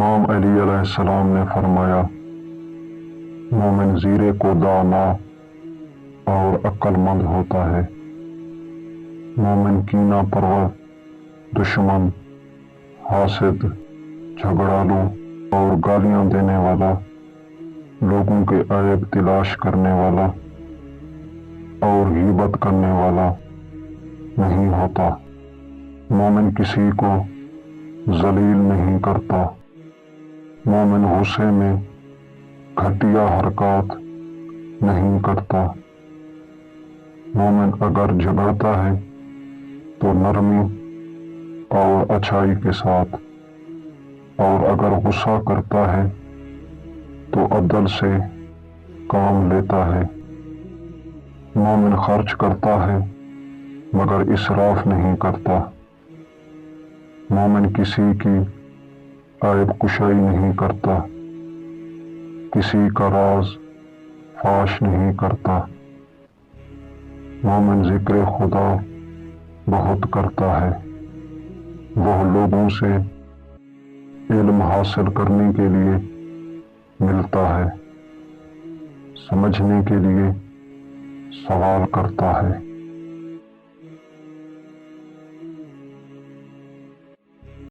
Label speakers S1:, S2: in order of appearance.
S1: امام علی علیہ السلام نے فرمایا، مومن زیرے کو دانا اور عقل مند ہوتا ہے، مومن کینہ پرور، دشمن، حاسد، جھگڑالو اور گالیاں دینے والا، لوگوں کے عیب تلاش کرنے والا اور غیبت کرنے والا نہیں ہوتا۔ مومن کسی کو ذلیل نہیں کرتا، مومن غصے میں گھٹیا حرکات نہیں کرتا، مومن اگر جھگڑتا ہے تو نرمی اور اچھائی کے ساتھ، اور اگر غصہ کرتا ہے تو عدل سے کام لیتا ہے۔ مومن خرچ کرتا ہے مگر اسراف نہیں کرتا، مومن کسی کی عیب کشائی نہیں کرتا، کسی کا راز فاش نہیں کرتا، مومن ذکر خدا بہت کرتا ہے، وہ لوگوں سے علم حاصل کرنے کے لیے ملتا ہے، سمجھنے کے لیے سوال کرتا ہے۔